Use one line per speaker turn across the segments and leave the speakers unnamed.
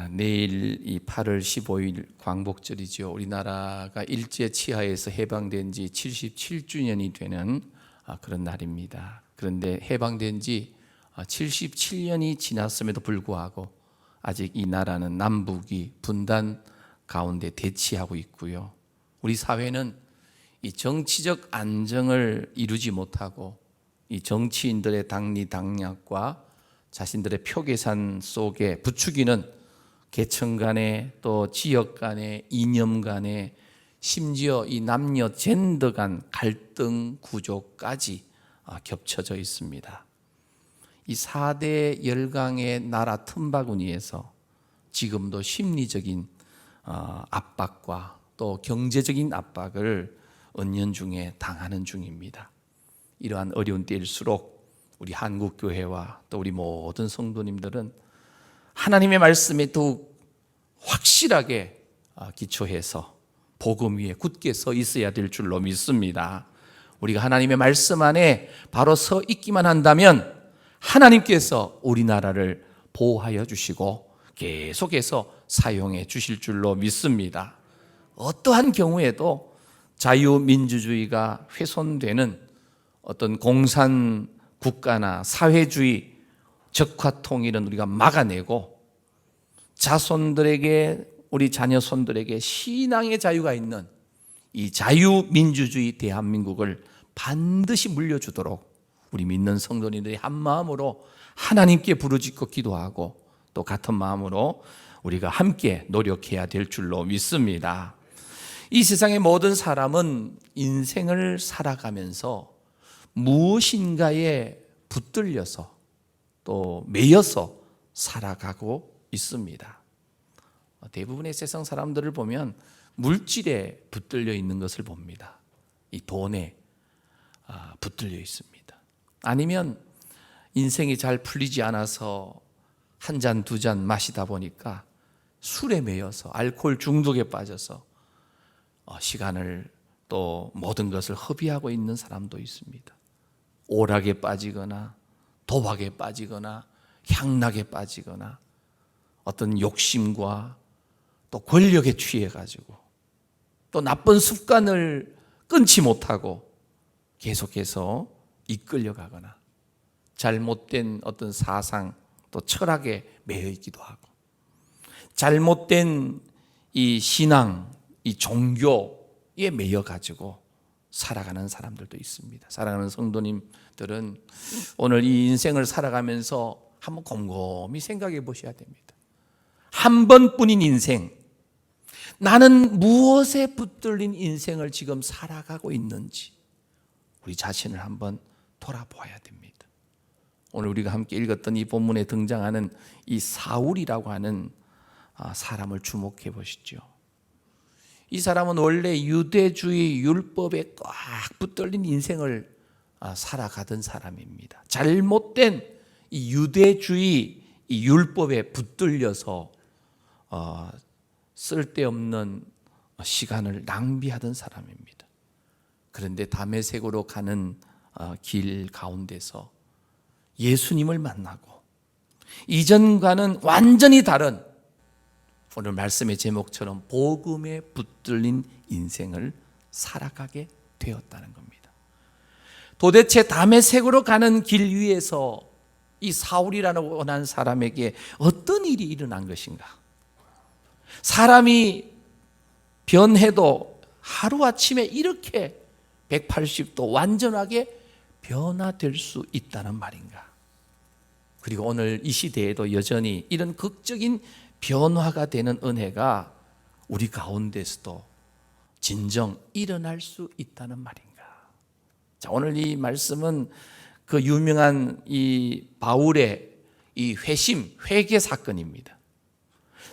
내일 이 8월 15일 광복절이죠. 우리나라가 일제 치하에서 해방된 지 77주년이 되는 그런 날입니다. 그런데 해방된 지 77년이 지났음에도 불구하고 아직 이 나라는 남북이 분단 가운데 대치하고 있고요. 우리 사회는 이 정치적 안정을 이루지 못하고 이 정치인들의 당리당략과 자신들의 표계산 속에 부추기는 계층 간에 또 지역 간에 이념 간에 심지어 이 남녀 젠더 간 갈등 구조까지 겹쳐져 있습니다. 이 4대 열강의 나라 틈바구니에서 지금도 심리적인 압박과 또 경제적인 압박을 은연중에 당하는 중입니다. 이러한 어려운 때일수록 우리 한국교회와 또 우리 모든 성도님들은 하나님의 말씀에 더욱 확실하게 기초해서 복음 위에 굳게 서 있어야 될 줄로 믿습니다. 우리가 하나님의 말씀 안에 바로 서 있기만 한다면 하나님께서 우리나라를 보호하여 주시고 계속해서 사용해 주실 줄로 믿습니다. 어떠한 경우에도 자유민주주의가 훼손되는 어떤 공산 국가나 사회주의 적화통일은 우리가 막아내고 자손들에게 우리 자녀 손들에게 신앙의 자유가 있는 이 자유민주주의 대한민국을 반드시 물려주도록 우리 믿는 성도님들이 한 마음으로 하나님께 부르짖고 기도하고 또 같은 마음으로 우리가 함께 노력해야 될 줄로 믿습니다. 이 세상의 모든 사람은 인생을 살아가면서 무엇인가에 붙들려서 또 매여서 살아가고 있습니다. 대부분의 세상 사람들을 보면 물질에 붙들려 있는 것을 봅니다. 이 돈에 붙들려 있습니다. 아니면 인생이 잘 풀리지 않아서 한 잔, 두 잔 마시다 보니까 술에 매여서 알코올 중독에 빠져서 시간을 또 모든 것을 허비하고 있는 사람도 있습니다. 오락에 빠지거나 도박에 빠지거나 향락에 빠지거나 어떤 욕심과 또 권력에 취해가지고 또 나쁜 습관을 끊지 못하고 계속해서 이끌려가거나 잘못된 어떤 사상 또 철학에 매여 있기도 하고 잘못된 이 신앙, 이 종교에 매여 가지고 살아가는 사람들도 있습니다. 사랑하는 성도님들은 오늘 이 인생을 살아가면서 한번 곰곰이 생각해 보셔야 됩니다. 한 번뿐인 인생, 나는 무엇에 붙들린 인생을 지금 살아가고 있는지 우리 자신을 한번 돌아보아야 됩니다. 오늘 우리가 함께 읽었던 이 본문에 등장하는 이 사울이라고 하는 사람을 주목해 보시죠. 이 사람은 원래 유대주의 율법에 꽉 붙들린 인생을 살아가던 사람입니다. 잘못된 이 유대주의 이 율법에 붙들려서 쓸데없는 시간을 낭비하던 사람입니다. 그런데 다메섹으로 가는 길 가운데서 예수님을 만나고 이전과는 완전히 다른 오늘 말씀의 제목처럼 복음에 붙들린 인생을 살아가게 되었다는 겁니다. 도대체 다메섹으로 가는 길 위에서 이 사울이라고 하는 사람에게 어떤 일이 일어난 것인가? 사람이 변해도 하루아침에 이렇게 180도 완전하게 변화될 수 있다는 말인가? 그리고 오늘 이 시대에도 여전히 이런 극적인 변화가 되는 은혜가 우리 가운데서도 진정 일어날 수 있다는 말인가? 자, 오늘 이 말씀은 그 유명한 이 바울의 이 회개 사건입니다.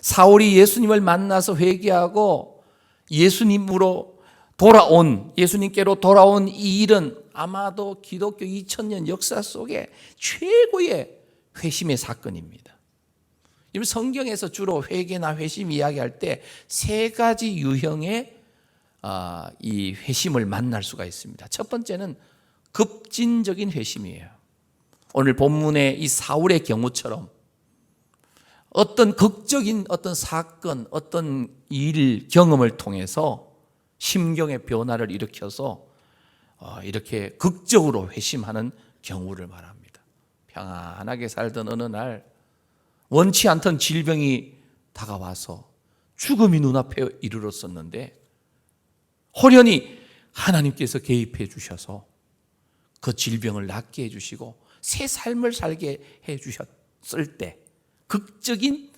사울이 예수님을 만나서 회개하고 예수님께로 돌아온 이 일은 아마도 기독교 2000년 역사 속에 최고의 회심의 사건입니다. 성경에서 주로 회개나 회심 이야기할 때 세 가지 유형의 이 회심을 만날 수가 있습니다. 첫 번째는 급진적인 회심이에요. 오늘 본문의 이 사울의 경우처럼 어떤 극적인 어떤 사건, 어떤 일, 경험을 통해서 심경의 변화를 일으켜서 이렇게 극적으로 회심하는 경우를 말합니다. 평안하게 살던 어느 날 원치 않던 질병이 다가와서 죽음이 눈앞에 이르렀었는데 호련히 하나님께서 개입해 주셔서 그 질병을 낫게 해주시고 새 삶을 살게 해주셨을 때 극적인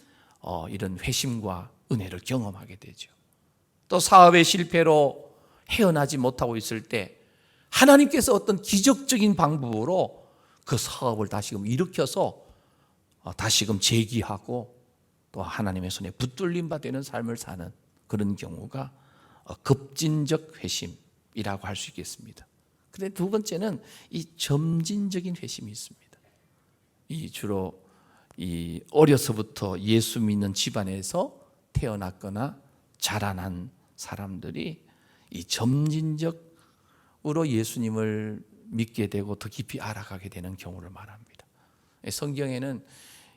이런 회심과 은혜를 경험하게 되죠. 또 사업의 실패로 헤어나지 못하고 있을 때 하나님께서 어떤 기적적인 방법으로 그 사업을 다시금 일으켜서 다시금 재기하고 또 하나님의 손에 붙들림 바 되는 삶을 사는 그런 경우가 급진적 회심이라고 할 수 있겠습니다. 그런데 두 번째는 이 점진적인 회심이 있습니다. 이 주로 이 어려서부터 예수 믿는 집안에서 태어났거나 자라난 사람들이 이 점진적으로 예수님을 믿게 되고 더 깊이 알아가게 되는 경우를 말합니다. 성경에는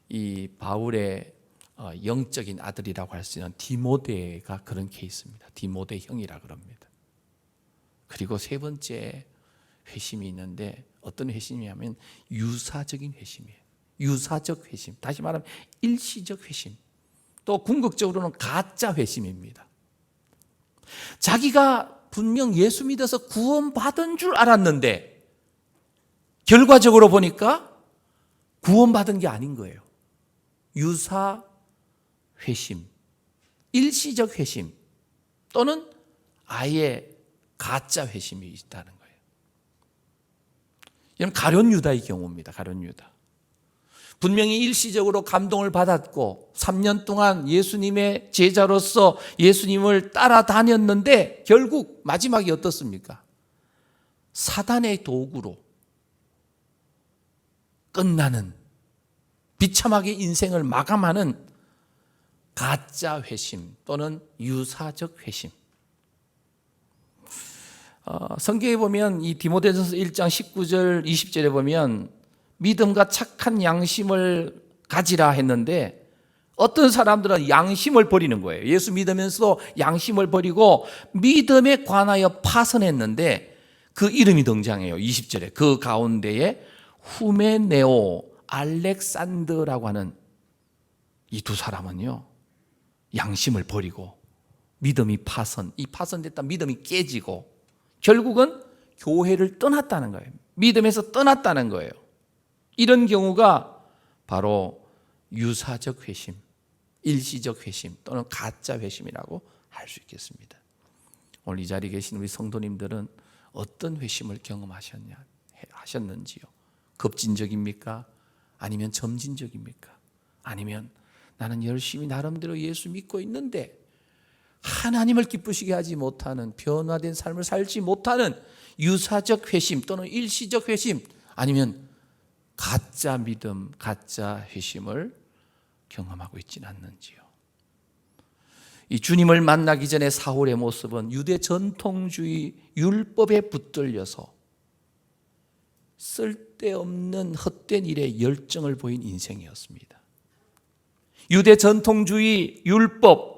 이 바울의 영적인 아들이라고 할 수 있는 디모데가 그런 케이스입니다. 디모데 형이라 그럽니다. 그리고 세 번째 회심이 있는데 어떤 회심이냐면 유사적인 회심이에요. 유사적 회심, 다시 말하면 일시적 회심, 또 궁극적으로는 가짜 회심입니다. 자기가 분명 예수 믿어서 구원받은 줄 알았는데 결과적으로 보니까 구원받은 게 아닌 거예요. 유사 회심, 일시적 회심 또는 아예 가짜 회심이 있다는 거예요. 이건 가룟 유다의 경우입니다. 가룟 유다. 분명히 일시적으로 감동을 받았고 3년 동안 예수님의 제자로서 예수님을 따라다녔는데 결국 마지막이 어떻습니까? 사단의 도구로 끝나는 비참하게 인생을 마감하는 가짜 회심 또는 유사적 회심. 성경에 보면 이 디모데전서 1장 19절 20절에 보면 믿음과 착한 양심을 가지라 했는데 어떤 사람들은 양심을 버리는 거예요. 예수 믿으면서도 양심을 버리고 믿음에 관하여 파선했는데 그 이름이 등장해요. 20절에 그 가운데에 후메네오, 알렉산더라고 하는 이 두 사람은요 양심을 버리고 믿음이 파선됐다 믿음이 깨지고 결국은 교회를 떠났다는 거예요. 믿음에서 떠났다는 거예요. 이런 경우가 바로 유사적 회심, 일시적 회심 또는 가짜 회심이라고 할 수 있겠습니다. 오늘 이 자리에 계신 우리 성도님들은 어떤 회심을 경험하셨는지요? 급진적입니까? 아니면 점진적입니까? 아니면 나는 열심히 나름대로 예수 믿고 있는데 하나님을 기쁘시게 하지 못하는 변화된 삶을 살지 못하는 유사적 회심 또는 일시적 회심 아니면 가짜 믿음, 가짜 회심을 경험하고 있지는 않는지요. 이 주님을 만나기 전에 사울의 모습은 유대 전통주의 율법에 붙들려서 쓸데없는 헛된 일에 열정을 보인 인생이었습니다. 유대 전통주의 율법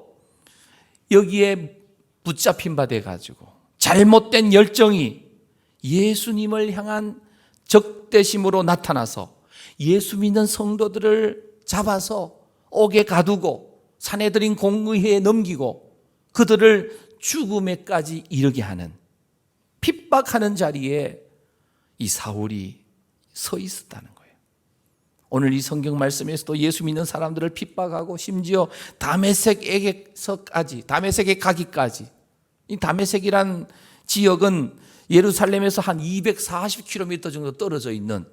여기에 붙잡힌 바 돼가지고 잘못된 열정이 예수님을 향한 적대심으로 나타나서 예수 믿는 성도들을 잡아서 옥에 가두고 사내들인 공의회에 넘기고 그들을 죽음에까지 이르게 하는 핍박하는 자리에 이 사울이 서 있었다는 거예요. 오늘 이 성경 말씀에서도 예수 믿는 사람들을 핍박하고 심지어 다메섹에 가기까지 이 다메섹이란 지역은 예루살렘에서 한 240km 정도 떨어져 있는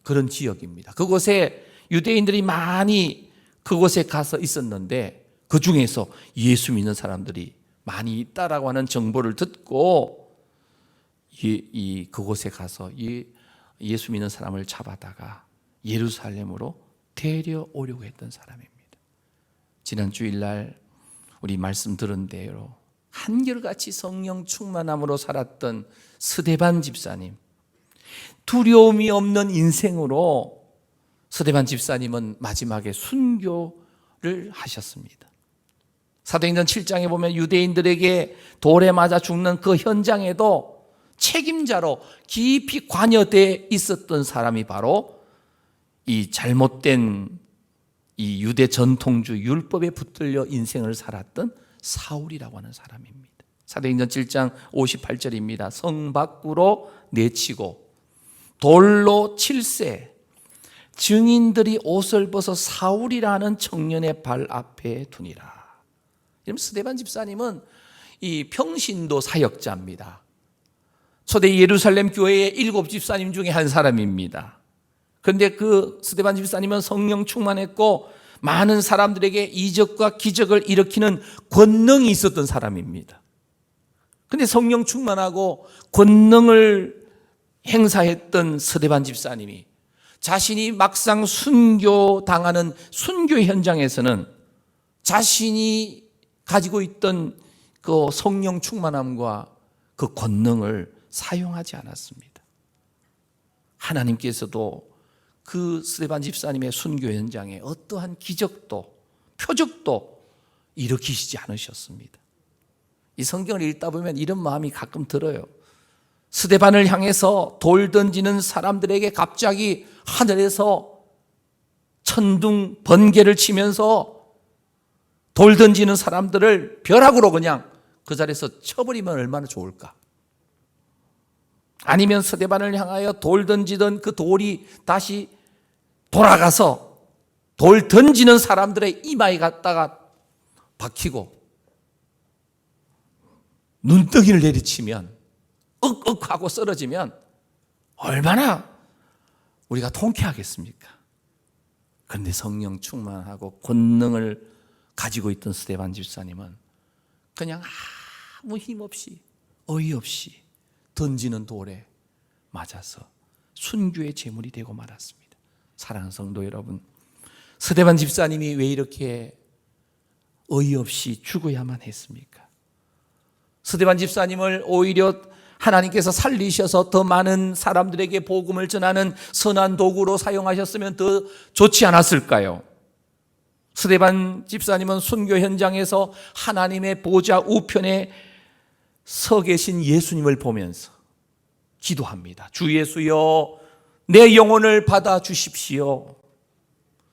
그런 지역입니다. 그곳에 유대인들이 많이 그곳에 가서 있었는데 그 중에서 예수 믿는 사람들이 많이 있다라고 하는 정보를 듣고 그곳에 가서 예수 믿는 사람을 잡아다가 예루살렘으로 데려오려고 했던 사람입니다. 지난 주일날 우리 말씀 들은 대로 한결같이 성령 충만함으로 살았던 스데반 집사님, 두려움이 없는 인생으로 스데반 집사님은 마지막에 순교 하셨습니다. 사도행전 7장에 보면 유대인들에게 돌에 맞아 죽는 그 현장에도 책임자로 깊이 관여되어 있었던 사람이 바로 이 잘못된 이 유대 전통주 율법에 붙들려 인생을 살았던 사울이라고 하는 사람입니다. 사도행전 7장 58절입니다. 성 밖으로 내치고 돌로 칠세 증인들이 옷을 벗어 사울이라는 청년의 발 앞에 두니라. 스데반 집사님은 이 평신도 사역자입니다. 초대 예루살렘 교회의 7 집사님 중에 한 사람입니다. 그런데 그 스데반 집사님은 성령 충만했고 많은 사람들에게 이적과 기적을 일으키는 권능이 있었던 사람입니다. 그런데 성령 충만하고 권능을 행사했던 스데반 집사님이 자신이 막상 순교당하는 순교 현장에서는 자신이 가지고 있던 그 성령 충만함과 그 권능을 사용하지 않았습니다. 하나님께서도 그 스데반 집사님의 순교 현장에 어떠한 기적도 표적도 일으키시지 않으셨습니다. 이 성경을 읽다 보면 이런 마음이 가끔 들어요. 스데반을 향해서 돌 던지는 사람들에게 갑자기 하늘에서 천둥 번개를 치면서 돌 던지는 사람들을 벼락으로 그냥 그 자리에서 쳐버리면 얼마나 좋을까? 아니면 스데반을 향하여 돌 던지던 그 돌이 다시 돌아가서 돌 던지는 사람들의 이마에 갔다가 박히고 눈덩이를 내리치면 윽윽 하고 쓰러지면 얼마나 우리가 통쾌하겠습니까? 그런데 성령 충만하고 권능을 가지고 있던 스데반 집사님은 그냥 아무 힘없이 어이없이 던지는 돌에 맞아서 순교의 제물이 되고 말았습니다. 사랑하는 성도 여러분, 스데반 집사님이 왜 이렇게 어이없이 죽어야만 했습니까? 스데반 집사님을 오히려 하나님께서 살리셔서 더 많은 사람들에게 복음을 전하는 선한 도구로 사용하셨으면 더 좋지 않았을까요? 스데반 집사님은 순교 현장에서 하나님의 보좌 우편에 서 계신 예수님을 보면서 기도합니다. 주 예수여, 내 영혼을 받아 주십시오.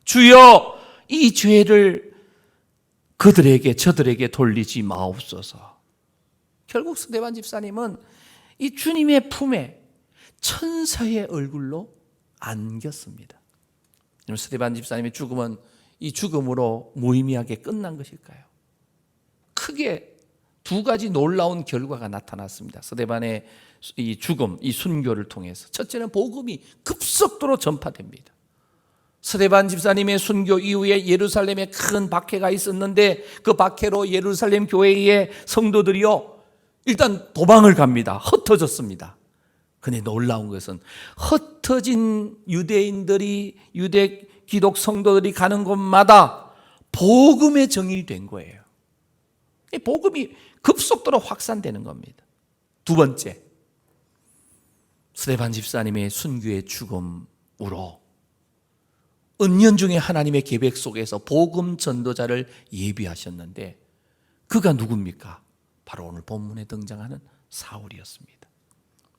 주여, 이 죄를 그들에게 저들에게 돌리지 마옵소서. 결국 스데반 집사님은 이 주님의 품에 천사의 얼굴로 안겼습니다. 스데반 집사님의 죽음은 이 죽음으로 무의미하게 끝난 것일까요? 크게 2가지 놀라운 결과가 나타났습니다. 스데반의 이 죽음, 이 순교를 통해서. 첫째는 복음이 급속도로 전파됩니다. 스데반 집사님의 순교 이후에 예루살렘에 큰 박해가 있었는데 그 박해로 예루살렘 교회의 성도들이요 일단 도망을 갑니다. 흩어졌습니다. 그런데 놀라운 것은 흩어진 유대인들이 유대 기독 성도들이 가는 곳마다 복음의 정일된 거예요. 복음이 급속도로 확산되는 겁니다. 2번째, 스데반 집사님의 순교의 죽음으로 은연중에 하나님의 계획 속에서 복음 전도자를 예비하셨는데 그가 누굽니까? 바로 오늘 본문에 등장하는 사울이었습니다.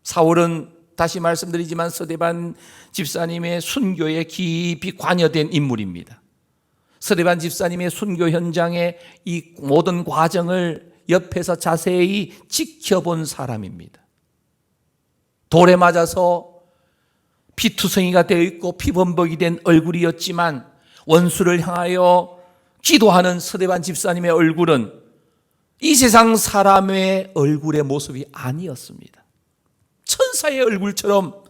사울은 다시 말씀드리지만 스데반 집사님의 순교에 깊이 관여된 인물입니다. 스데반 집사님의 순교 현장의 이 모든 과정을 옆에서 자세히 지켜본 사람입니다. 돌에 맞아서 피투성이가 되어 있고 피범벅이 된 얼굴이었지만 원수를 향하여 기도하는 스데반 집사님의 얼굴은 이 세상 사람의 얼굴의 모습이 아니었습니다. 천사의 얼굴처럼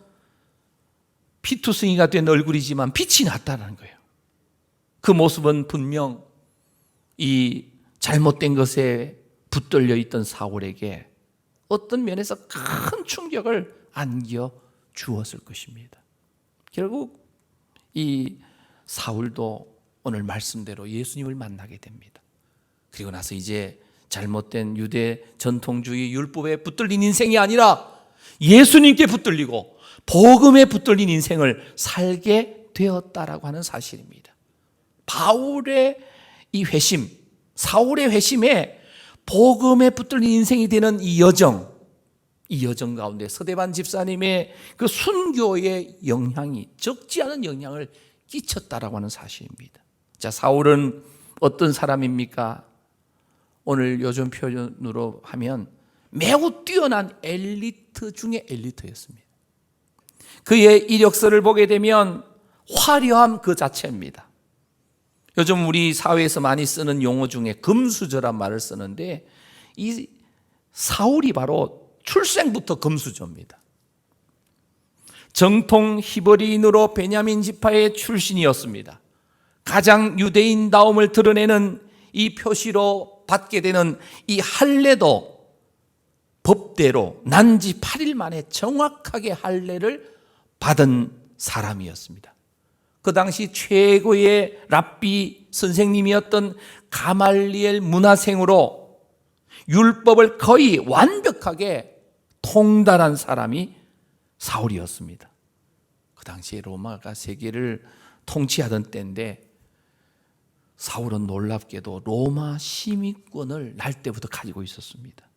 피투성이가 된 얼굴이지만 빛이 났다는 거예요. 그 모습은 분명 이 잘못된 것에 붙들려 있던 사울에게 어떤 면에서 큰 충격을 안겨 주었을 것입니다. 결국 이 사울도 오늘 말씀대로 예수님을 만나게 됩니다. 그리고 나서 이제 잘못된 유대 전통주의 율법에 붙들린 인생이 아니라 예수님께 붙들리고 복음에 붙들린 인생을 살게 되었다라고 하는 사실입니다. 바울의 이 회심, 사울의 회심에 복음에 붙들린 인생이 되는 이 여정 가운데 서대반 집사님의 그 순교의 영향이 적지 않은 영향을 끼쳤다라고 하는 사실입니다. 자, 사울은 어떤 사람입니까? 오늘 요즘 표현으로 하면 매우 뛰어난 엘리트 중에 엘리트였습니다. 그의 이력서를 보게 되면 화려함 그 자체입니다. 요즘 우리 사회에서 많이 쓰는 용어 중에 금수저란 말을 쓰는데, 이 사울이 바로 출생부터 금수저입니다. 정통 히브리인으로 베냐민 지파의 출신이었습니다. 가장 유대인다움을 드러내는 이 표시로 받게 되는 이 할례도 법대로 난지 8일 만에 정확하게 할례를 받은 사람이었습니다. 그 당시 최고의 랍비 선생님이었던 가말리엘 문화생으로 율법을 거의 완벽하게 통달한 사람이 사울이었습니다. 그 당시에 로마가 세계를 통치하던 때인데, 사울은 놀랍게도 로마 시민권을 날 때부터 가지고 있었습니다.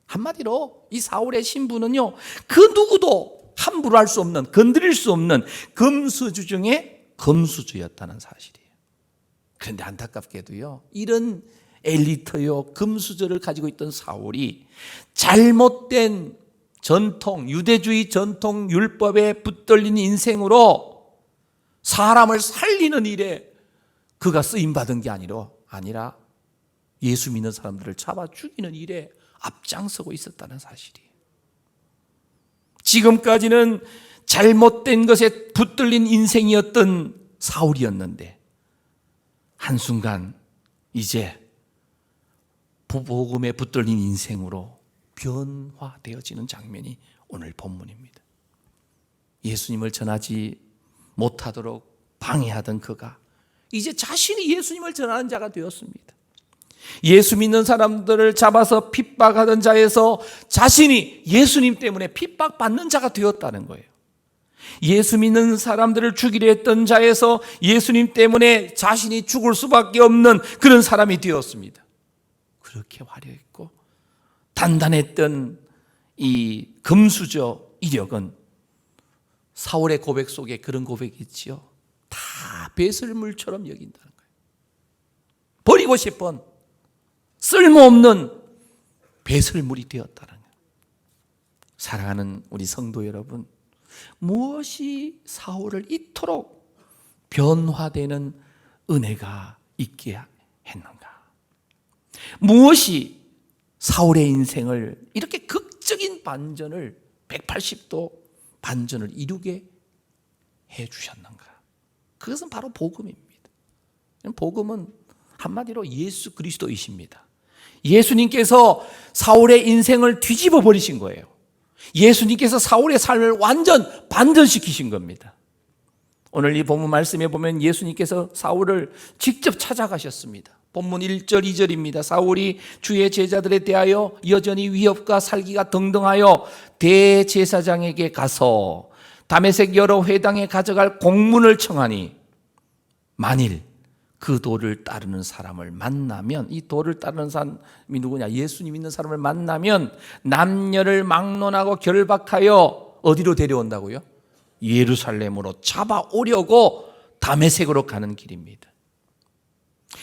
한마디로 이 사울의 신분은요, 그 누구도 함부로 할 수 없는, 건드릴 수 없는 금수저 중에 금수저였다는 사실이에요. 그런데 안타깝게도요, 이런 엘리트요 금수저를 가지고 있던 사울이 잘못된 전통, 유대주의 전통 율법에 붙들린 인생으로 사람을 살리는 일에 그가 쓰임받은 게 아니라 예수 믿는 사람들을 잡아 죽이는 일에 앞장서고 있었다는 사실이에요. 지금까지는 잘못된 것에 붙들린 인생이었던 사울이었는데, 한순간 이제 복음에 붙들린 인생으로 변화되어지는 장면이 오늘 본문입니다. 예수님을 전하지 못하도록 방해하던 그가 이제 자신이 예수님을 전하는 자가 되었습니다. 예수 믿는 사람들을 잡아서 핍박하던 자에서 자신이 예수님 때문에 핍박받는 자가 되었다는 거예요. 예수 믿는 사람들을 죽이려 했던 자에서 예수님 때문에 자신이 죽을 수밖에 없는 그런 사람이 되었습니다. 그렇게 화려했고 단단했던 이 금수저 이력은 사울의 고백 속에 그런 고백이 있지요. 다 배설물처럼 여긴다는 거예요. 버리고 싶은 쓸모없는 배설물이 되었다는 거예요. 사랑하는 우리 성도 여러분, 무엇이 사울을 이토록 변화되는 은혜가 있게 했는가? 무엇이 사울의 인생을 이렇게 극적인 반전을 180도 반전을 이루게 해 주셨는가? 그것은 바로 복음입니다. 복음은 한마디로 예수 그리스도이십니다. 예수님께서 사울의 인생을 뒤집어 버리신 거예요. 예수님께서 사울의 삶을 완전 반전시키신 겁니다. 오늘 이 본문 말씀에 보면 예수님께서 사울을 직접 찾아가셨습니다. 본문 1절 2절입니다. 사울이 주의 제자들에 대하여 여전히 위협과 살기가 등등하여 대제사장에게 가서 다메섹 여러 회당에 가져갈 공문을 청하니, 만일 그 도를 따르는 사람을 만나면, 이 도를 따르는 사람이 누구냐? 예수님 믿는 사람을 만나면 남녀를 막론하고 결박하여 어디로 데려온다고요? 예루살렘으로 잡아오려고 다메섹으로 가는 길입니다.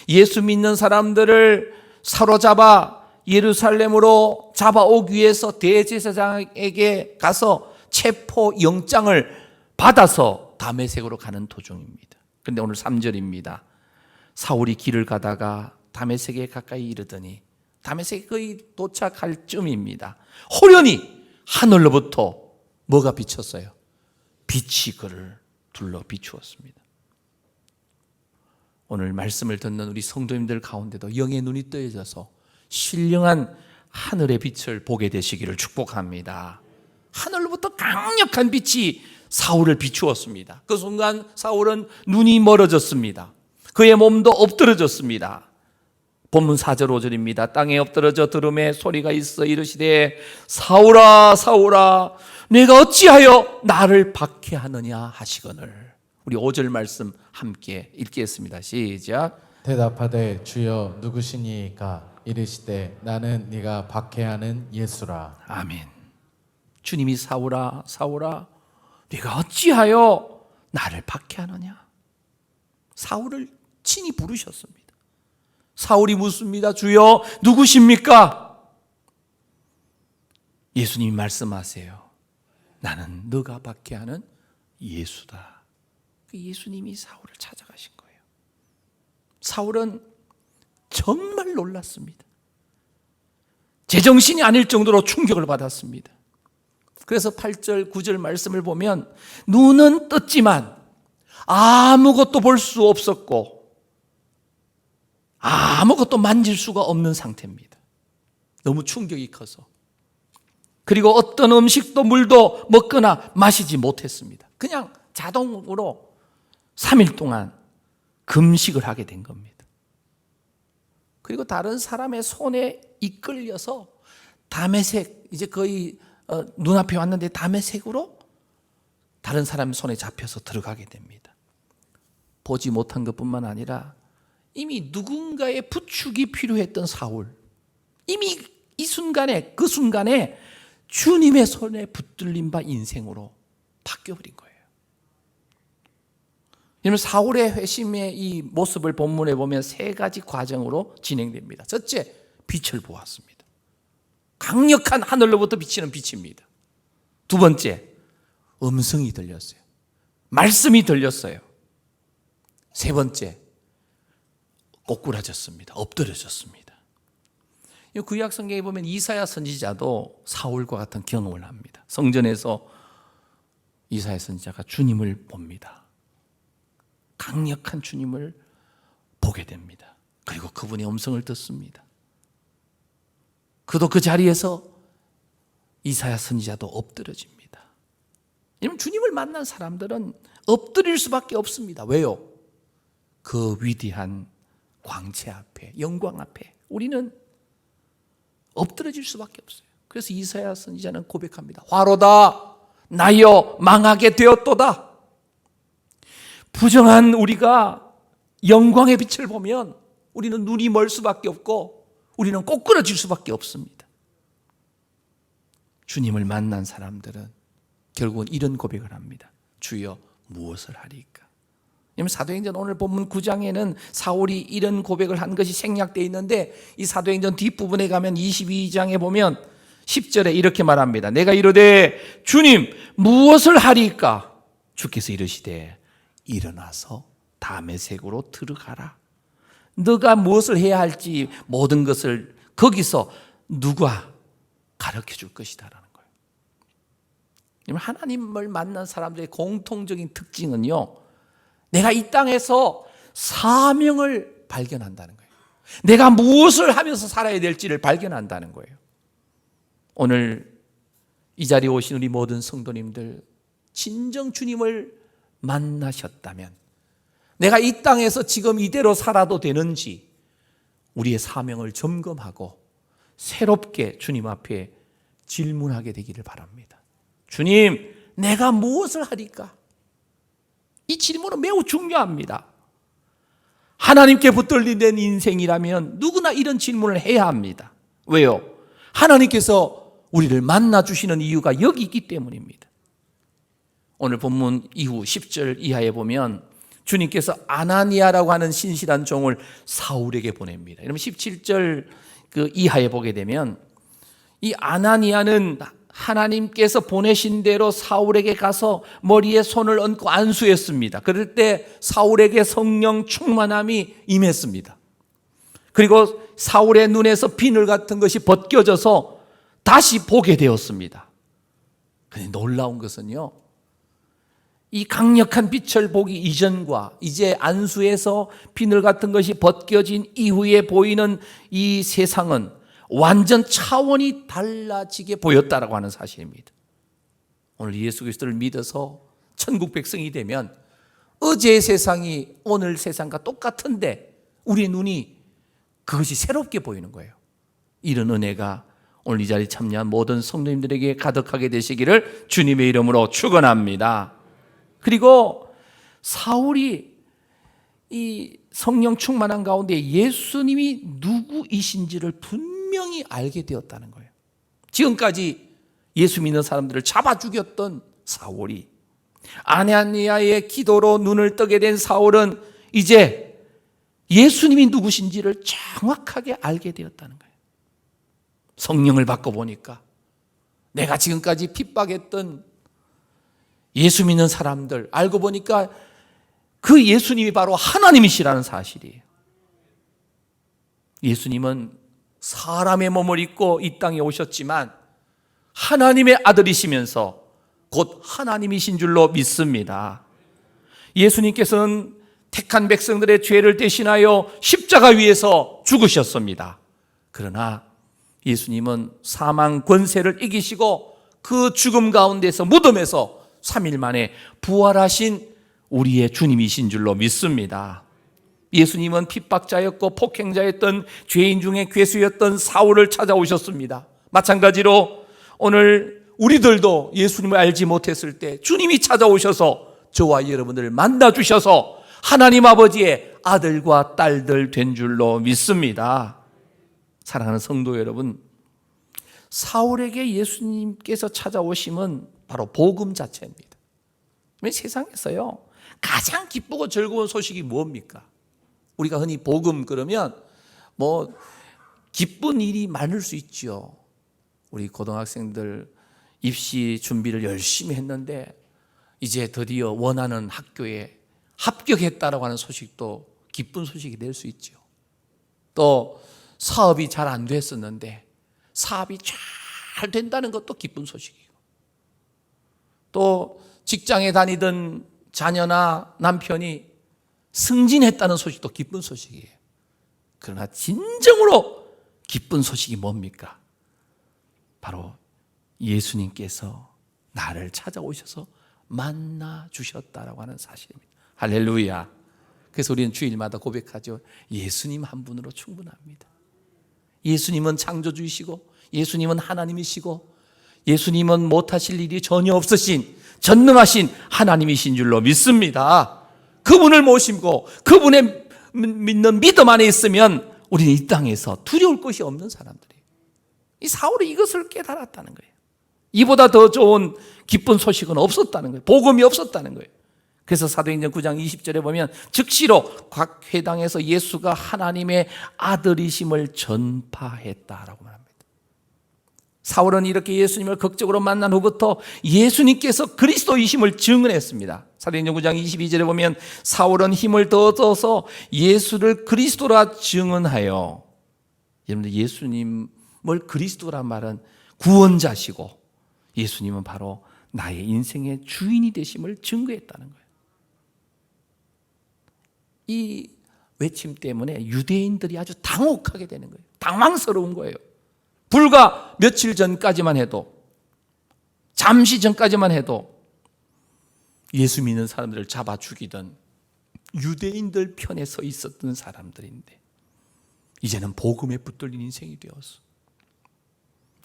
예수 믿는 사람들을 사로잡아 예루살렘으로 잡아오기 위해서 대제사장에게 가서 체포 영장을 받아서 다메섹으로 가는 도중입니다. 그런데 오늘 3절입니다. 사울이 길을 가다가 다메섹에 가까이 이르더니, 다메섹에 거의 도착할 쯤입니다. 호련히 하늘로부터 뭐가 비쳤어요? 빛이 그를 둘러 비추었습니다. 오늘 말씀을 듣는 우리 성도님들 가운데도 영의 눈이 뜨여져서 신령한 하늘의 빛을 보게 되시기를 축복합니다. 하늘로부터 강력한 빛이 사울을 비추었습니다. 그 순간 사울은 눈이 멀어졌습니다. 그의 몸도 엎드러졌습니다. 본문 4절 5절입니다. 땅에 엎드러져 들음에 소리가 있어 이르시되, 사울아 사울아 내가 어찌하여 나를 박해하느냐 하시거늘. 우리 5절 말씀 함께 읽겠습니다. 시작.
대답하되 주여 누구시니까? 이르시되 나는 네가 박해하는 예수라.
아멘. 주님이 사울아 사울아 네가 어찌하여 나를 박해하느냐? 사울을 친히 부르셨습니다. 사울이 묻습니다. 주여 누구십니까? 예수님이 말씀하세요. 나는 너가 박해하는 예수다. 예수님이 사울을 찾아가신 거예요. 사울은 정말 놀랐습니다. 제정신이 아닐 정도로 충격을 받았습니다. 그래서 8절 9절 말씀을 보면 눈은 떴지만 아무것도 볼 수 없었고 아무것도 만질 수가 없는 상태입니다. 너무 충격이 커서. 그리고 어떤 음식도 물도 먹거나 마시지 못했습니다. 그냥 자동으로 3일 동안 금식을 하게 된 겁니다. 그리고 다른 사람의 손에 이끌려서 다메섹, 이제 거의 눈앞에 왔는데 다메섹으로 다른 사람의 손에 잡혀서 들어가게 됩니다. 보지 못한 것뿐만 아니라 이미 누군가의 부축이 필요했던 사울, 이미 이 순간에 그 순간에 주님의 손에 붙들린 바 인생으로 바뀌어버린 거예요. 여러분, 사울의 회심의 이 모습을 본문에 보면 세 가지 과정으로 진행됩니다. 첫째, 빛을 보았습니다. 강력한 하늘로부터 비치는 빛입니다. 두 번째, 음성이 들렸어요. 말씀이 들렸어요. 세 번째, 꼬꾸라졌습니다. 엎드려졌습니다. 구약 성경에 보면 이사야 선지자도 사울과 같은 경험을 합니다. 성전에서 이사야 선지자가 주님을 봅니다. 강력한 주님을 보게 됩니다. 그리고 그분의 음성을 듣습니다. 그도 그 자리에서 이사야 선지자도 엎드려집니다. 여러분, 주님을 만난 사람들은 엎드릴 수밖에 없습니다. 왜요? 그 위대한 광채 앞에, 영광 앞에 우리는 엎드려질 수밖에 없어요. 그래서 이사야 선지자는 고백합니다. 화로다 나여 망하게 되었도다. 부정한 우리가 영광의 빛을 보면 우리는 눈이 멀 수밖에 없고 우리는 꼬꾸라질 수밖에 없습니다. 주님을 만난 사람들은 결국은 이런 고백을 합니다. 주여 무엇을 하리까? 사도행전 오늘 본문 9장에는 사울이 이런 고백을 한 것이 생략되어 있는데 이 사도행전 뒷부분에 가면 22장에 보면 10절에 이렇게 말합니다. 내가 이르되 주님 무엇을 하리까? 주께서 이르시되 일어나서 다메섹으로 들어가라. 너가 무엇을 해야 할지 모든 것을 거기서 누가 가르쳐 줄 것이다 라는 거예요. 하나님을 만난 사람들의 공통적인 특징은요, 내가 이 땅에서 사명을 발견한다는 거예요. 내가 무엇을 하면서 살아야 될지를 발견한다는 거예요. 오늘 이 자리에 오신 우리 모든 성도님들, 진정 주님을 만나셨다면 내가 이 땅에서 지금 이대로 살아도 되는지 우리의 사명을 점검하고 새롭게 주님 앞에 질문하게 되기를 바랍니다. 주님, 내가 무엇을 하리까? 이 질문은 매우 중요합니다. 하나님께 붙들린 인생이라면 누구나 이런 질문을 해야 합니다. 왜요? 하나님께서 우리를 만나주시는 이유가 여기 있기 때문입니다. 오늘 본문 이후 10절 이하에 보면 주님께서 아나니아라고 하는 신실한 종을 사울에게 보냅니다. 여러분 17절 그 이하에 보게 되면 이 아나니아는 하나님께서 보내신 대로 사울에게 가서 머리에 손을 얹고 안수했습니다. 그럴 때 사울에게 성령 충만함이 임했습니다. 그리고 사울의 눈에서 비늘 같은 것이 벗겨져서 다시 보게 되었습니다. 그런데 놀라운 것은요, 이 강력한 빛을 보기 이전과 이제 안수에서 비늘 같은 것이 벗겨진 이후에 보이는 이 세상은 완전 차원이 달라지게 보였다라고 하는 사실입니다. 오늘 예수 그리스도를 믿어서 천국 백성이 되면 어제의 세상이 오늘 세상과 똑같은데 우리의 눈이 그것이 새롭게 보이는 거예요. 이런 은혜가 오늘 이 자리에 참여한 모든 성도님들에게 가득하게 되시기를 주님의 이름으로 축원합니다. 그리고 사울이 이 성령 충만한 가운데 예수님이 누구이신지를 분명히 알게 되었다는 거예요. 지금까지 예수 믿는 사람들을 잡아 죽였던 사울이, 아나니아의 기도로 눈을 뜨게 된 사울은 이제 예수님이 누구신지를 정확하게 알게 되었다는 거예요. 성령을 받고 보니까 내가 지금까지 핍박했던 예수 믿는 사람들 알고 보니까 그 예수님이 바로 하나님이시라는 사실이에요. 예수님은 사람의 몸을 입고 이 땅에 오셨지만 하나님의 아들이시면서 곧 하나님이신 줄로 믿습니다. 예수님께서는 택한 백성들의 죄를 대신하여 십자가 위에서 죽으셨습니다. 그러나 예수님은 사망 권세를 이기시고 그 죽음 가운데서 무덤에서 3일 만에 부활하신 우리의 주님이신 줄로 믿습니다. 예수님은 핍박자였고 폭행자였던 죄인 중에 괴수였던 사울을 찾아오셨습니다. 마찬가지로 오늘 우리들도 예수님을 알지 못했을 때 주님이 찾아오셔서 저와 여러분들을 만나주셔서 하나님 아버지의 아들과 딸들 된 줄로 믿습니다. 사랑하는 성도 여러분, 사울에게 예수님께서 찾아오심은 바로 복음 자체입니다. 세상에서요 가장 기쁘고 즐거운 소식이 뭡니까? 우리가 흔히 복음 그러면 뭐 기쁜 일이 많을 수 있죠. 우리 고등학생들 입시 준비를 열심히 했는데 이제 드디어 원하는 학교에 합격했다라고 하는 소식도 기쁜 소식이 될 수 있죠. 또 사업이 잘 안 됐었는데 사업이 잘 된다는 것도 기쁜 소식이고, 또 직장에 다니던 자녀나 남편이 승진했다는 소식도 기쁜 소식이에요. 그러나 진정으로 기쁜 소식이 뭡니까? 바로 예수님께서 나를 찾아오셔서 만나 주셨다라고 하는 사실입니다. 할렐루야. 그래서 우리는 주일마다 고백하죠. 예수님 한 분으로 충분합니다. 예수님은 창조주이시고 예수님은 하나님이시고 예수님은 못하실 일이 전혀 없으신 전능하신 하나님이신 줄로 믿습니다. 그분을 모시고 그분의 믿는 믿음 안에 있으면 우리는 이 땅에서 두려울 것이 없는 사람들이에요. 이 사울이 이것을 깨달았다는 거예요. 이보다 더 좋은 기쁜 소식은 없었다는 거예요. 복음이 없었다는 거예요. 그래서 사도행전 9장 20절에 보면 즉시로 각 회당에서 예수가 하나님의 아들이심을 전파했다라고 말합니다. 사울은 이렇게 예수님을 극적으로 만난 후부터 예수님께서 그리스도이심을 증언했습니다. 사도행전 9장 22절에 보면 사울은 힘을 더 얻어서 예수를 그리스도라 증언하여, 여러분들 예수님을 그리스도란 말은 구원자시고 예수님은 바로 나의 인생의 주인이 되심을 증거했다는 거예요. 이 외침 때문에 유대인들이 아주 당혹하게 되는 거예요. 당황스러운 거예요. 불과 며칠 전까지만 해도, 잠시 전까지만 해도 예수 믿는 사람들을 잡아 죽이던 유대인들 편에 서 있었던 사람들인데 이제는 복음에 붙들린 인생이 되었어.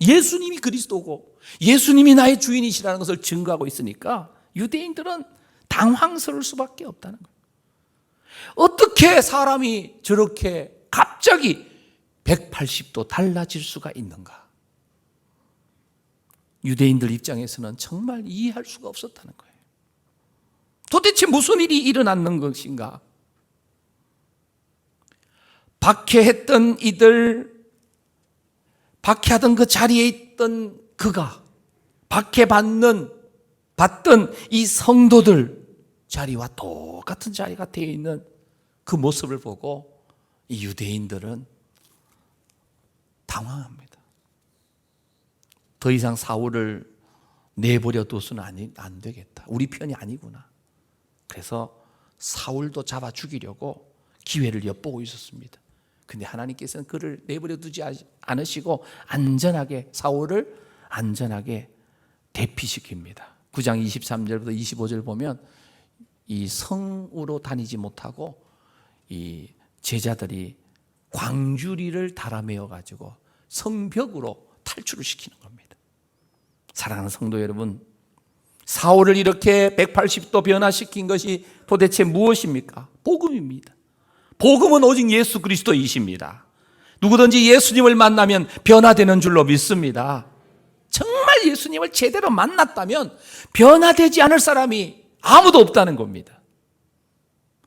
예수님이 그리스도고 예수님이 나의 주인이시라는 것을 증거하고 있으니까 유대인들은 당황스러울 수밖에 없다는 거예요. 어떻게 사람이 저렇게 갑자기 180도 달라질 수가 있는가? 유대인들 입장에서는 정말 이해할 수가 없었다는 거예요. 도대체 무슨 일이 일어났는 것인가? 박해했던 이들, 박해하던 그 자리에 있던 그가 박해받던 이 성도들 자리와 똑같은 자리가 되어 있는 그 모습을 보고 이 유대인들은 당황합니다. 더 이상 사울을 내버려 둬서는 안 되겠다. 우리 편이 아니구나. 그래서 사울도 잡아 죽이려고 기회를 엿보고 있었습니다. 근데 하나님께서는 그를 내버려 두지 않으시고 사울을 안전하게 대피시킵니다. 9장 23절부터 25절 보면 이 성으로 다니지 못하고 이 제자들이 광주리를 달아매어 가지고 성벽으로 탈출을 시키는 겁니다. 사랑하는 성도 여러분, 사울을 이렇게 180도 변화시킨 것이 도대체 무엇입니까? 복음입니다. 복음은 오직 예수 그리스도이십니다. 누구든지 예수님을 만나면 변화되는 줄로 믿습니다. 정말 예수님을 제대로 만났다면 변화되지 않을 사람이 아무도 없다는 겁니다.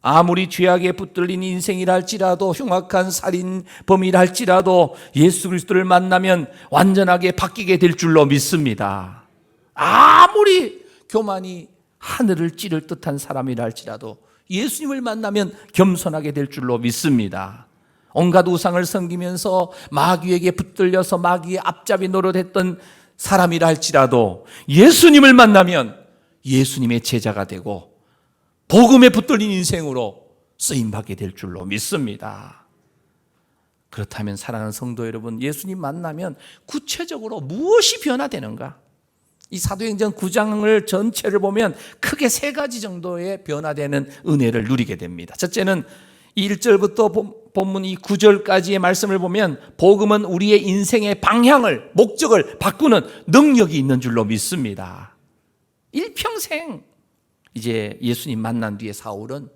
아무리 죄악에 붙들린 인생이라 할지라도, 흉악한 살인범이라 할지라도 예수 그리스도를 만나면 완전하게 바뀌게 될 줄로 믿습니다. 아무리 교만이 하늘을 찌를 듯한 사람이라 할지라도 예수님을 만나면 겸손하게 될 줄로 믿습니다. 온갖 우상을 섬기면서 마귀에게 붙들려서 마귀의 앞잡이 노릇했던 사람이라 할지라도 예수님을 만나면 예수님의 제자가 되고 복음에 붙들린 인생으로 쓰임받게 될 줄로 믿습니다. 그렇다면 사랑하는 성도 여러분, 예수님 만나면 구체적으로 무엇이 변화되는가? 이 사도행전 9장을 전체를 보면 크게 세 가지 정도의 변화되는 은혜를 누리게 됩니다. 첫째는 1절부터 본문 이 9절까지의 말씀을 보면 복음은 우리의 인생의 방향을, 목적을 바꾸는 능력이 있는 줄로 믿습니다. 일평생 이제 예수님 만난 뒤에 사울은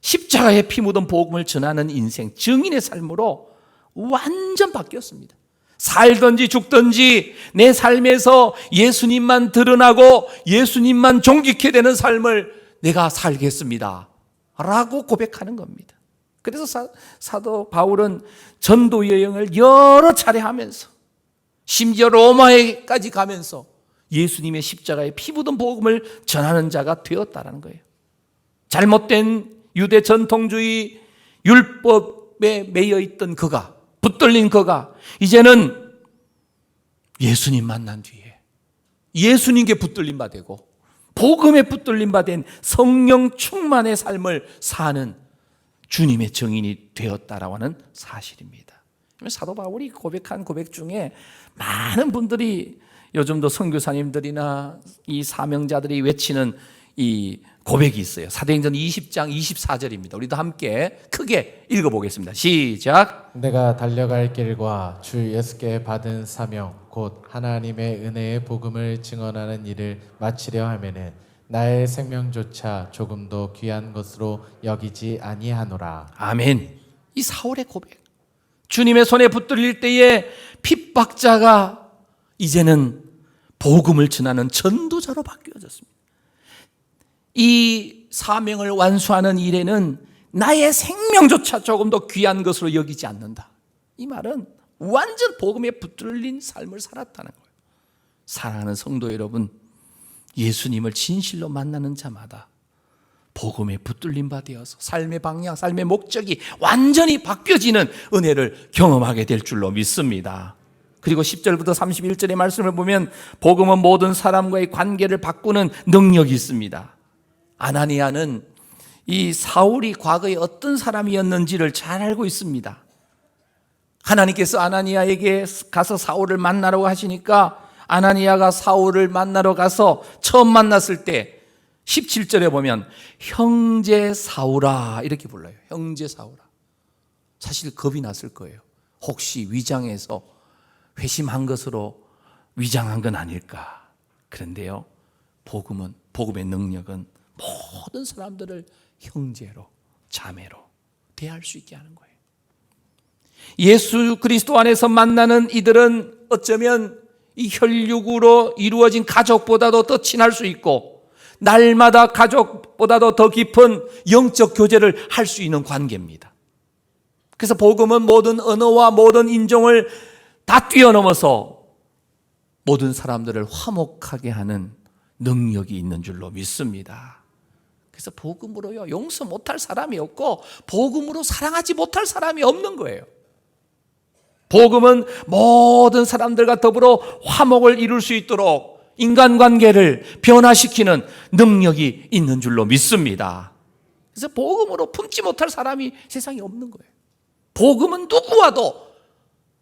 십자가에 피 묻은 복음을 전하는 인생, 증인의 삶으로 완전 바뀌었습니다. 살든지 죽든지 내 삶에서 예수님만 드러나고 예수님만 존귀케 되는 삶을 내가 살겠습니다 라고 고백하는 겁니다. 그래서 사도 바울은 전도 여행을 여러 차례 하면서 심지어 로마에까지 가면서 예수님의 십자가에 피 묻은 복음을 전하는 자가 되었다는 거예요. 잘못된 유대 전통주의 율법에 매여 있던 그가, 붙들린 그가 이제는 예수님 만난 뒤에 예수님께 붙들린 바 되고 복음에 붙들린 바 된 성령 충만의 삶을 사는 주님의 증인이 되었다라고 하는 사실입니다. 사도 바울이 고백한 고백 중에 많은 분들이 요즘도 선교사님들이나 이 사명자들이 외치는 이 고백이 있어요. 사도행전 20장 24절입니다. 우리도 함께 크게 읽어보겠습니다. 시작.
내가 달려갈 길과 주 예수께 받은 사명 곧 하나님의 은혜의 복음을 증언하는 일을 마치려 하면은 나의 생명조차 조금도 귀한 것으로 여기지 아니하노라.
아멘. 이 사울의 고백, 주님의 손에 붙들릴 때에 핍박자가 이제는 복음을 전하는 전도자로 바뀌어졌습니다. 이 사명을 완수하는 일에는 나의 생명조차 조금 더 귀한 것으로 여기지 않는다. 이 말은 완전 복음에 붙들린 삶을 살았다는 거예요. 사랑하는 성도 여러분, 예수님을 진실로 만나는 자마다 복음에 붙들린 바 되어서 삶의 방향, 삶의 목적이 완전히 바뀌어지는 은혜를 경험하게 될 줄로 믿습니다. 그리고 10절부터 31절의 말씀을 보면 복음은 모든 사람과의 관계를 바꾸는 능력이 있습니다. 아나니아는 이 사울이 과거에 어떤 사람이었는지를 잘 알고 있습니다. 하나님께서 아나니아에게 가서 사울을 만나라고 하시니까 아나니아가 사울을 만나러 가서 처음 만났을 때 17절에 보면 형제 사울아 이렇게 불러요. 형제 사울아. 사실 겁이 났을 거예요. 혹시 위장해서 회심한 것으로 위장한 건 아닐까. 그런데요, 복음의 능력은 모든 사람들을 형제로, 자매로 대할 수 있게 하는 거예요. 예수 그리스도 안에서 만나는 이들은 어쩌면 이 혈육으로 이루어진 가족보다도 더 친할 수 있고 날마다 가족보다도 더 깊은 영적 교제를 할 수 있는 관계입니다. 그래서 복음은 모든 언어와 모든 인종을 다 뛰어넘어서 모든 사람들을 화목하게 하는 능력이 있는 줄로 믿습니다. 그래서 복음으로요, 용서 못할 사람이 없고 복음으로 사랑하지 못할 사람이 없는 거예요. 복음은 모든 사람들과 더불어 화목을 이룰 수 있도록 인간관계를 변화시키는 능력이 있는 줄로 믿습니다. 그래서 복음으로 품지 못할 사람이 세상에 없는 거예요. 복음은 누구와도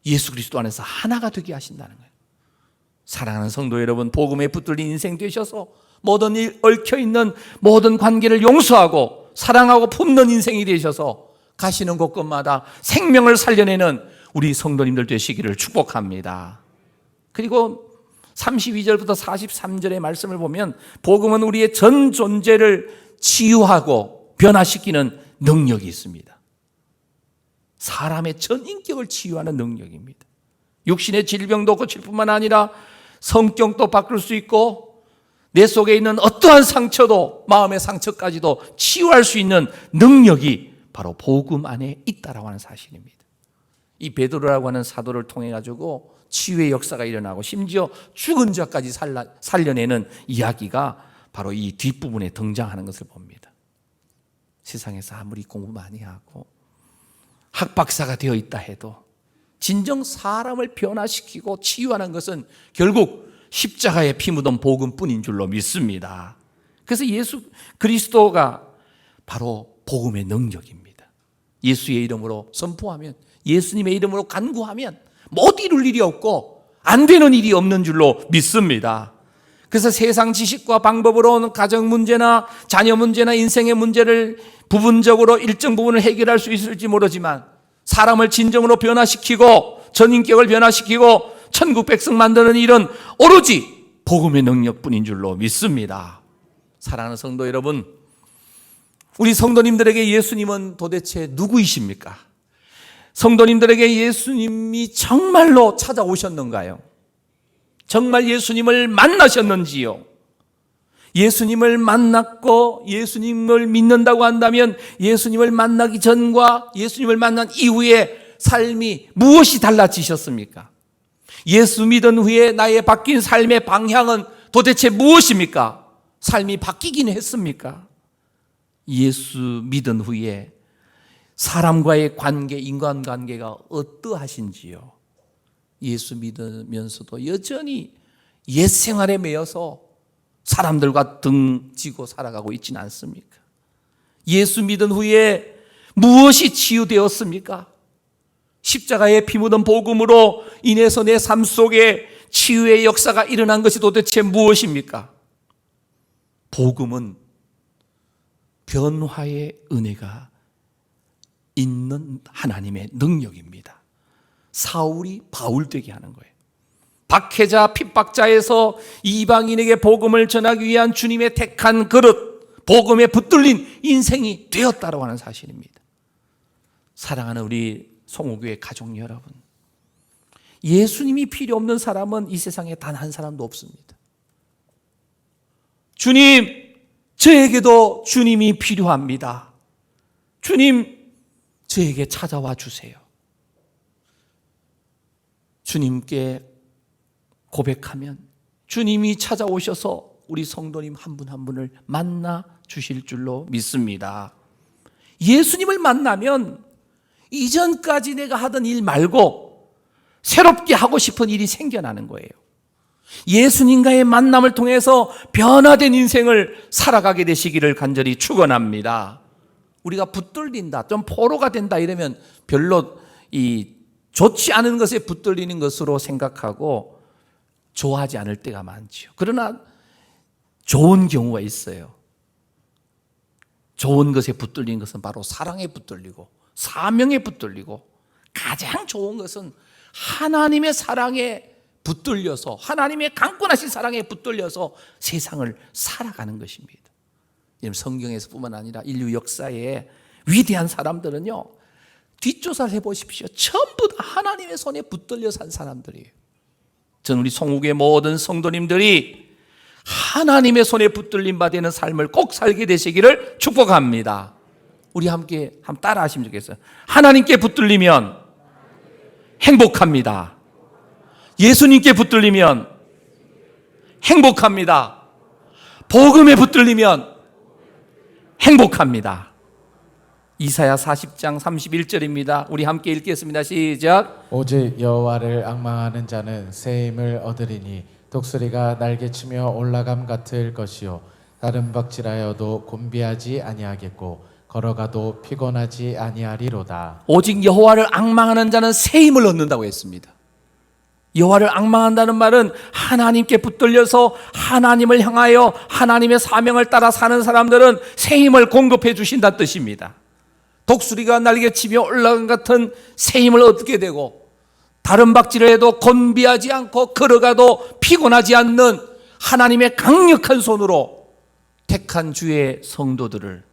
예수 그리스도 안에서 하나가 되게 하신다는 거예요. 사랑하는 성도 여러분, 복음에 붙들린 인생 되셔서 모든 일 얽혀있는 모든 관계를 용서하고 사랑하고 품는 인생이 되셔서 가시는 곳곳마다 생명을 살려내는 우리 성도님들 되시기를 축복합니다. 그리고 32절부터 43절의 말씀을 보면 복음은 우리의 전 존재를 치유하고 변화시키는 능력이 있습니다. 사람의 전 인격을 치유하는 능력입니다. 육신의 질병도 고칠 뿐만 아니라 성격도 바꿀 수 있고 내 속에 있는 어떠한 상처도, 마음의 상처까지도 치유할 수 있는 능력이 바로 복음 안에 있다라고 하는 사실입니다. 이 베드로라고 하는 사도를 통해 가지고 치유의 역사가 일어나고 심지어 죽은 자까지 살려내는 이야기가 바로 이 뒷부분에 등장하는 것을 봅니다. 세상에서 아무리 공부 많이 하고 학박사가 되어 있다 해도 진정 사람을 변화시키고 치유하는 것은 결국 십자가에 피 묻은 복음뿐인 줄로 믿습니다. 그래서 예수 그리스도가 바로 복음의 능력입니다. 예수의 이름으로 선포하면, 예수님의 이름으로 간구하면 못 이룰 일이 없고 안 되는 일이 없는 줄로 믿습니다. 그래서 세상 지식과 방법으로는 가정 문제나 자녀 문제나 인생의 문제를 부분적으로 일정 부분을 해결할 수 있을지 모르지만 사람을 진정으로 변화시키고 전인격을 변화시키고 천국 백성 만드는 일은 오로지 복음의 능력뿐인 줄로 믿습니다. 사랑하는 성도 여러분, 우리 성도님들에게 예수님은 도대체 누구이십니까? 성도님들에게 예수님이 정말로 찾아오셨는가요? 정말 예수님을 만나셨는지요? 예수님을 만났고 예수님을 믿는다고 한다면 예수님을 만나기 전과 예수님을 만난 이후에 삶이 무엇이 달라지셨습니까? 예수 믿은 후에 나의 바뀐 삶의 방향은 도대체 무엇입니까? 삶이 바뀌긴 했습니까? 예수 믿은 후에 사람과의 관계, 인간관계가 어떠하신지요? 예수 믿으면서도 여전히 옛 생활에 매여서 사람들과 등지고 살아가고 있지는 않습니까? 예수 믿은 후에 무엇이 치유되었습니까? 십자가에 피 묻은 복음으로 인해서 내 삶 속에 치유의 역사가 일어난 것이 도대체 무엇입니까? 복음은 변화의 은혜가 있는 하나님의 능력입니다. 사울이 바울 되게 하는 거예요. 박해자, 핍박자에서 이방인에게 복음을 전하기 위한 주님의 택한 그릇, 복음에 붙들린 인생이 되었다고 하는 사실입니다. 사랑하는 우리 송호교회 가족 여러분, 예수님이 필요 없는 사람은 이 세상에 단 한 사람도 없습니다. 주님, 저에게도 주님이 필요합니다. 주님, 저에게 찾아와 주세요. 주님께 고백하면 주님이 찾아오셔서 우리 성도님 한 분 한 분을 만나 주실 줄로 믿습니다. 예수님을 만나면 이전까지 내가 하던 일 말고 새롭게 하고 싶은 일이 생겨나는 거예요. 예수님과의 만남을 통해서 변화된 인생을 살아가게 되시기를 간절히 축원합니다. 우리가 붙들린다, 좀 포로가 된다 이러면 별로 좋지 않은 것에 붙들리는 것으로 생각하고 좋아하지 않을 때가 많죠. 그러나 좋은 경우가 있어요. 좋은 것에 붙들리는 것은 바로 사랑에 붙들리고 사명에 붙들리고 가장 좋은 것은 하나님의 사랑에 붙들려서, 하나님의 강권하신 사랑에 붙들려서 세상을 살아가는 것입니다. 성경에서뿐만 아니라 인류 역사에 위대한 사람들은요, 뒷조사를 해보십시오. 전부 다 하나님의 손에 붙들려 산 사람들이에요. 저는 우리 송욱의 모든 성도님들이 하나님의 손에 붙들림 바 되는 삶을 꼭 살게 되시기를 축복합니다. 우리 함께 한번 따라 하시면 좋겠어요. 하나님께 붙들리면 행복합니다. 예수님께 붙들리면 행복합니다. 복음에 붙들리면 행복합니다. 이사야 40장 31절입니다. 우리 함께 읽겠습니다. 시작.
오직 여호와를 앙망하는 자는 새 힘을 얻으리니 독수리가 날개치며 올라감 같을 것이요 다른 박질하여도 곤비하지 아니하겠고 걸어가도 피곤하지 아니하리로다.
오직 여호와를 앙망하는 자는 새 힘을 얻는다고 했습니다. 여호와를 앙망한다는 말은 하나님께 붙들려서 하나님을 향하여 하나님의 사명을 따라 사는 사람들은 새 힘을 공급해 주신다는 뜻입니다. 독수리가 날개치며 올라간 같은 새 힘을 얻게 되고 다른 박질을 해도 곤비하지 않고 걸어가도 피곤하지 않는 하나님의 강력한 손으로 택한 주의 성도들을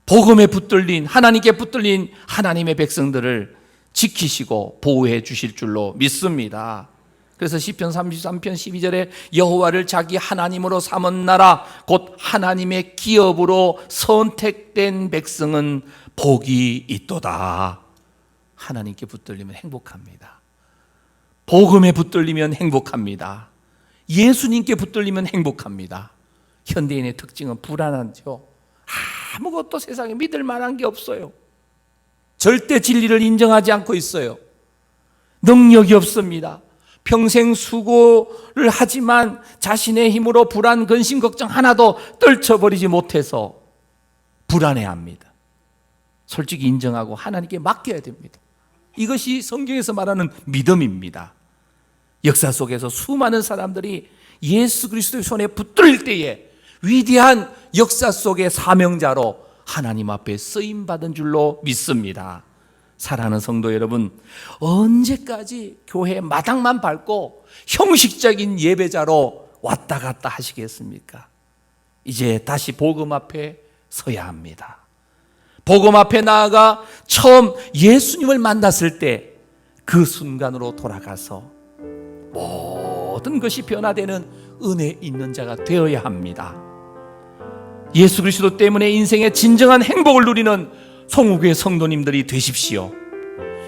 복음에 붙들린, 하나님께 붙들린 하나님의 백성들을 지키시고 보호해 주실 줄로 믿습니다. 그래서 시편 33편 12절에 여호와를 자기 하나님으로 삼은 나라 곧 하나님의 기업으로 선택된 백성은 복이 있도다. 하나님께 붙들리면 행복합니다. 복음에 붙들리면 행복합니다. 예수님께 붙들리면 행복합니다. 현대인의 특징은 불안하죠. 아무것도 세상에 믿을 만한 게 없어요. 절대 진리를 인정하지 않고 있어요. 능력이 없습니다. 평생 수고를 하지만 자신의 힘으로 불안, 근심, 걱정 하나도 떨쳐버리지 못해서 불안해합니다. 솔직히 인정하고 하나님께 맡겨야 됩니다. 이것이 성경에서 말하는 믿음입니다. 역사 속에서 수많은 사람들이 예수 그리스도의 손에 붙들릴 때에 위대한 역사 속의 사명자로 하나님 앞에 쓰임받은 줄로 믿습니다. 사랑하는 성도 여러분, 언제까지 교회 마당만 밟고 형식적인 예배자로 왔다 갔다 하시겠습니까? 이제 다시 복음 앞에 서야 합니다. 복음 앞에 나아가 처음 예수님을 만났을 때 그 순간으로 돌아가서 모든 것이 변화되는 은혜 있는 자가 되어야 합니다. 예수 그리스도 때문에 인생의 진정한 행복을 누리는 송우교회 성도님들이 되십시오.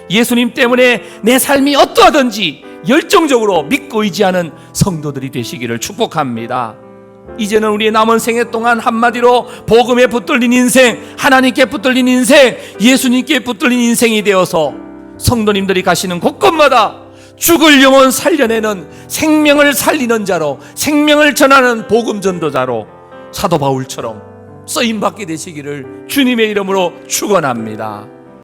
예수님 때문에 내 삶이 어떠하든지 열정적으로 믿고 의지하는 성도들이 되시기를 축복합니다. 이제는 우리의 남은 생애 동안 한마디로 복음에 붙들린 인생, 하나님께 붙들린 인생, 예수님께 붙들린 인생이 되어서 성도님들이 가시는 곳곳마다 죽을 영혼 살려내는 생명을 살리는 자로, 생명을 전하는 복음 전도자로 사도 바울처럼 쓰임받게 되시기를 주님의 이름으로 축원합니다.